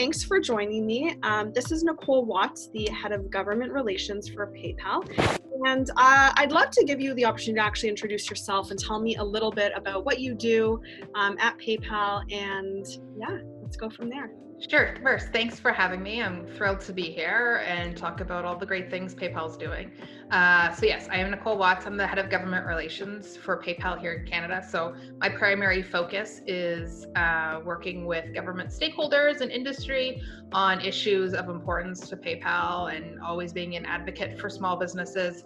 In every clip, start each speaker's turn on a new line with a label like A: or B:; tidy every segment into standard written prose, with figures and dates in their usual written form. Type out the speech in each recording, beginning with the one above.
A: thanks for joining me. This is Nicole Watts, the head of government relations for PayPal. And I'd love to give you the opportunity to actually introduce yourself and tell me a little bit about what you do at PayPal. And yeah, let's go from there.
B: Sure. First, thanks for having me. I'm thrilled to be here and talk about all the great things PayPal's doing. So yes, I am Nicole Watts. I'm the head of government relations for PayPal here in Canada. So my primary focus is working with government stakeholders and industry on issues of importance to PayPal and always being an advocate for small businesses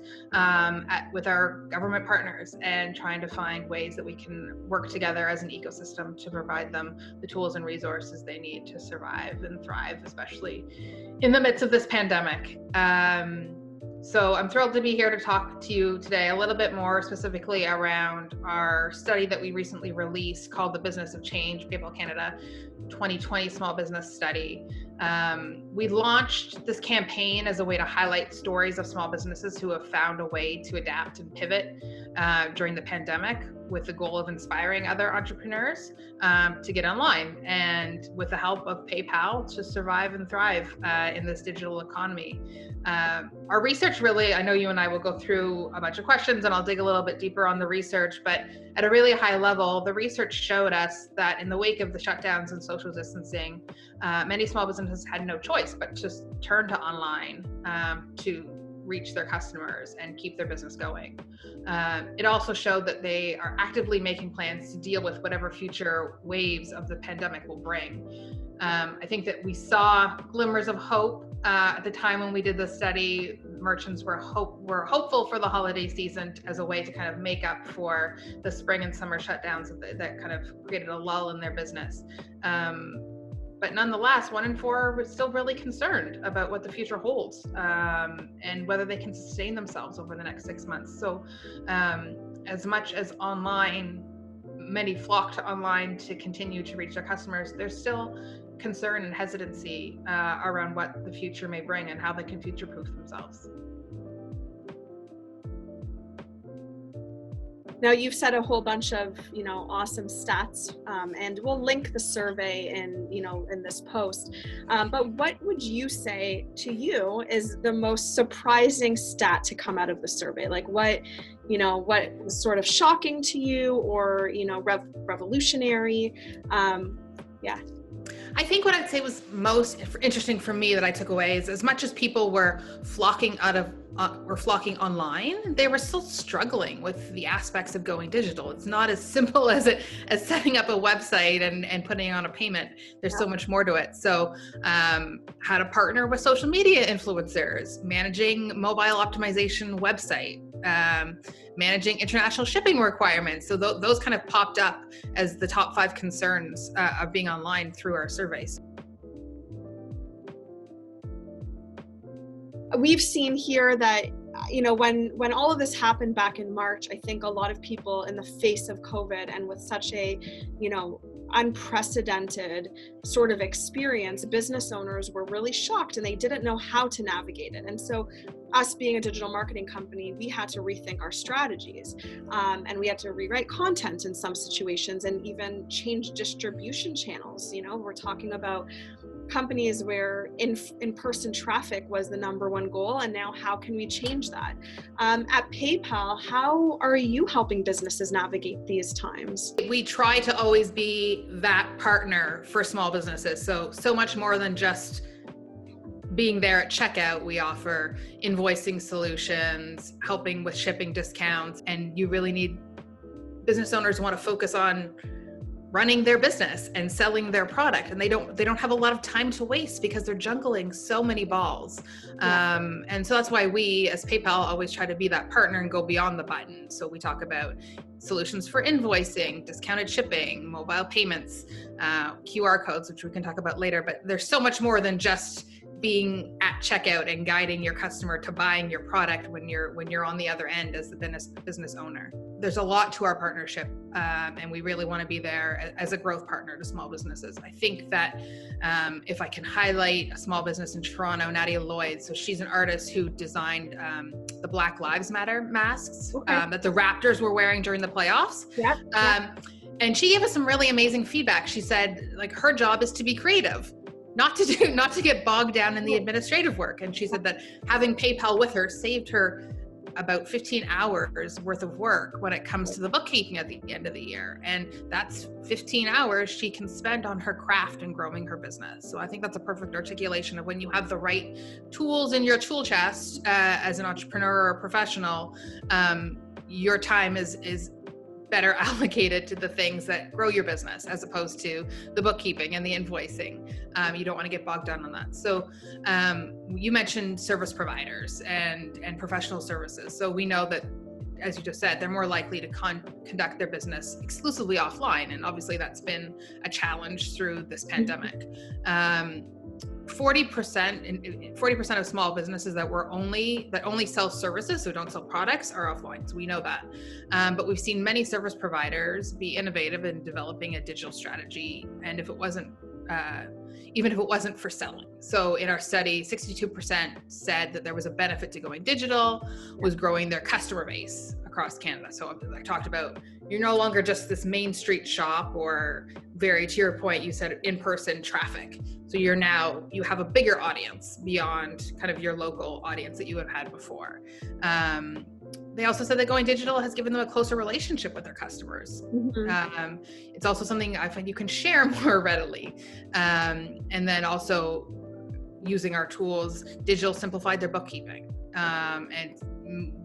B: with our government partners and trying to find ways that we can work together as an ecosystem to provide them the tools and resources they need to survive and thrive, especially in the midst of this pandemic. So I'm thrilled to be here to talk to you today a little bit more specifically around our study that we recently released called The Business of Change, PayPal Canada 2020 Small Business Study. We launched this campaign as a way to highlight stories of small businesses who have found a way to adapt and pivot during the pandemic, with the goal of inspiring other entrepreneurs to get online and with the help of PayPal to survive and thrive in this digital economy. Our research really, I know you and I will go through a bunch of questions and I'll dig a little bit deeper on the research, but at a really high level, the research showed us that in the wake of the shutdowns and social distancing, many small businesses had no choice but just turn to online to reach their customers and keep their business going. It also showed that they are actively making plans to deal with whatever future waves of the pandemic will bring. I think that we saw glimmers of hope at the time when we did the study. Merchants were hopeful for the holiday season as a way to kind of make up for the spring and summer shutdowns that kind of created a lull in their business. But nonetheless, 1 in 4 was still really concerned about what the future holds and whether they can sustain themselves over the next 6 months. So as much as many flock to online to continue to reach their customers, there's still concern and hesitancy around what the future may bring and how they can future-proof themselves.
A: Now, you've said a whole bunch of, awesome stats, and we'll link the survey in this post. But what would you say to you is the most surprising stat to come out of the survey? Like what was sort of shocking to you or, revolutionary? Yeah.
B: I think what I'd say was most interesting for me that I took away is as much as people were flocking online, they were still struggling with the aspects of going digital. It's not as simple as setting up a website and putting on a payment. There's so much more to it. So how to partner with social media influencers, managing mobile optimization website, managing international shipping requirements. So those kind of popped up as the top 5 concerns of being online through our surveys.
A: We've seen here that, when all of this happened back in March, I think a lot of people in the face of COVID and with such a, unprecedented sort of experience, business owners were really shocked and they didn't know how to navigate it. And so us being a digital marketing company, we had to rethink our strategies and we had to rewrite content in some situations and even change distribution channels. We're talking about companies where in-person traffic was the number one goal, and now how can we change that? At PayPal, how are you helping businesses navigate these times?
B: We try to always be that partner for small businesses. So much more than just being there at checkout. We offer invoicing solutions, helping with shipping discounts, and you really need business owners want to focus on running their business and selling their product, and they don't have a lot of time to waste because they're juggling so many balls. And so that's why we as PayPal always try to be that partner and go beyond the button. So we talk about solutions for invoicing, discounted shipping, mobile payments, QR codes, which we can talk about later, but there's so much more than just being at checkout and guiding your customer to buying your product when you're on the other end as the business owner. There's a lot to our partnership, and we really want to be there as a growth partner to small businesses. I think that if I can highlight a small business in Toronto, Nadia Lloyd, so she's an artist who designed the Black Lives Matter masks that the Raptors were wearing during the playoffs. And she gave us some really amazing feedback. She said, like, her job is to be creative. not to get bogged down in the administrative work. And she said that having PayPal with her saved her about 15 hours worth of work when it comes to the bookkeeping at the end of the year. And that's 15 hours she can spend on her craft and growing her business. So I think that's a perfect articulation of when you have the right tools in your tool chest as an entrepreneur or professional, your time is better allocated to the things that grow your business as opposed to the bookkeeping and the invoicing. You don't want to get bogged down on that. So you mentioned service providers and professional services. So we know that, as you just said, they're more likely to conduct their business exclusively offline. And obviously that's been a challenge through this pandemic. 40% of small businesses that only sell services, so don't sell products, are offline. So we know that. But we've seen many service providers be innovative in developing a digital strategy. And if it wasn't, even if it wasn't for selling. So in our study, 62% said that there was a benefit to going digital, was growing their customer base across Canada. So I talked about, you're no longer just this main street shop, or very, to your point, you said in-person traffic. So you have a bigger audience beyond kind of your local audience that you have had before. They also said that going digital has given them a closer relationship with their customers. Mm-hmm. It's also something I find you can share more readily. And then also using our tools, digital simplified their bookkeeping. And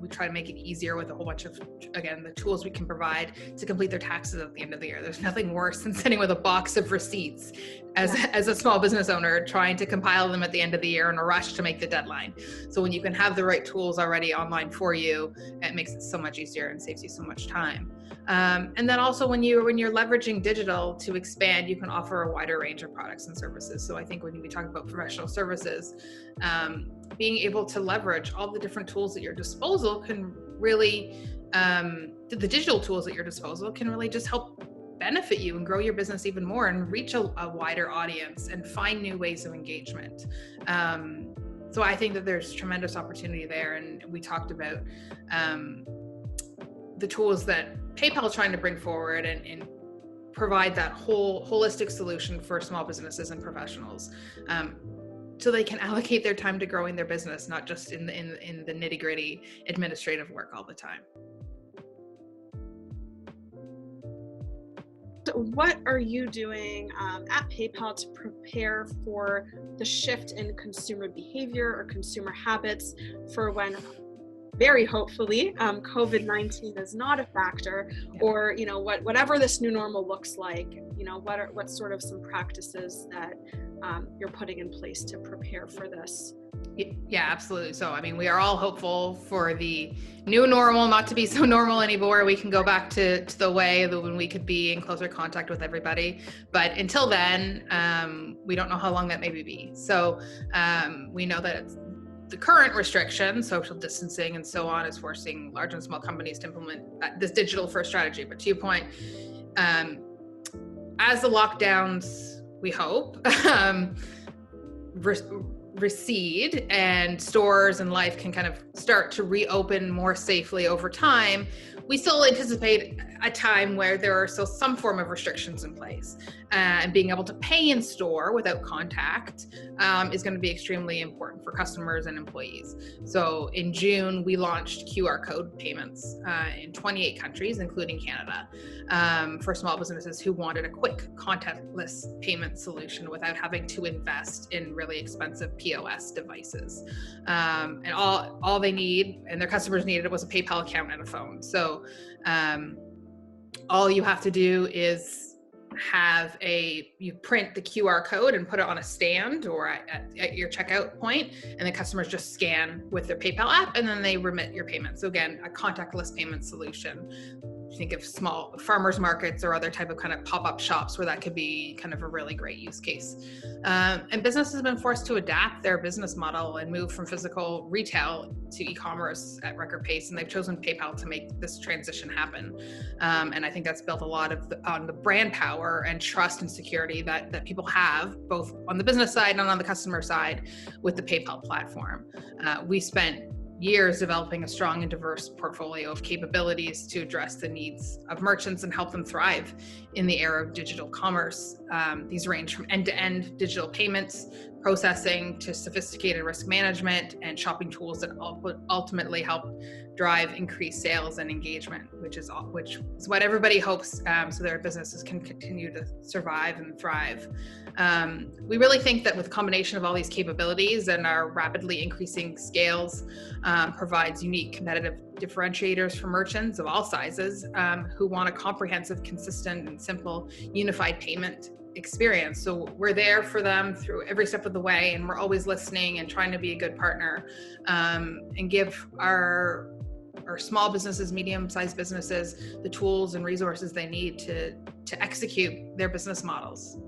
B: we try to make it easier with a whole bunch of, again, the tools we can provide to complete their taxes at the end of the year. There's nothing worse than sitting with a box of receipts as a small business owner, trying to compile them at the end of the year in a rush to make the deadline. So when you can have the right tools already online for you, it makes it so much easier and saves you so much time. And then also when you're leveraging digital to expand, you can offer a wider range of products and services. So I think when we talk about professional services, being able to leverage all the different tools at your disposal can really, the digital tools at your disposal can really just help benefit you and grow your business even more and reach a wider audience and find new ways of engagement. So I think that there's tremendous opportunity there. And we talked about the tools that PayPal is trying to bring forward and provide that holistic solution for small businesses and professionals. So they can allocate their time to growing their business, not just in the nitty-gritty administrative work all the time.
A: What are you doing at PayPal to prepare for the shift in consumer behavior or consumer habits for when, very hopefully, COVID-19 is not a factor, or whatever this new normal looks like? What sort of some practices that you're putting in place to prepare for this?
B: Yeah, absolutely. So, I mean, we are all hopeful for the new normal not to be so normal anymore. We can go back to the way that when we could be in closer contact with everybody. But until then, we don't know how long that may be. So we know that the current restrictions, social distancing and so on, is forcing large and small companies to implement this digital first strategy. But to your point, as the lockdowns, we hope, recede and stores and life can kind of start to reopen more safely over time, we still anticipate a time where there are still some form of restrictions in place. And being able to pay in store without contact is going to be extremely important for customers and employees. So in June, we launched QR code payments in 28 countries, including Canada, for small businesses who wanted a quick contactless payment solution without having to invest in really expensive POS devices. And all they need, and their customers needed, was a PayPal account and a phone. So all you have to do is you print the QR code and put it on a stand or at your checkout point, and the customers just scan with their PayPal app and then they remit your payment. So again, a contactless payment solution. Think of small farmers markets or other type of kind of pop-up shops where that could be kind of a really great use case. And businesses have been forced to adapt their business model and move from physical retail to e-commerce at record pace, and they've chosen PayPal to make this transition happen. And I think that's built a lot on the brand power and trust and security that people have, both on the business side and on the customer side, with the PayPal platform. We spent years developing a strong and diverse portfolio of capabilities to address the needs of merchants and help them thrive in the era of digital commerce. These range from end-to-end digital payments, processing, to sophisticated risk management and shopping tools that ultimately help drive increased sales and engagement, which is what everybody hopes, so their businesses can continue to survive and thrive. We really think that with a combination of all these capabilities and our rapidly increasing scales, provides unique competitive differentiators for merchants of all sizes who want a comprehensive, consistent, and simple unified payment experience. So we're there for them through every step of the way, and we're always listening and trying to be a good partner, and give our small businesses, medium-sized businesses, the tools and resources they need to execute their business models.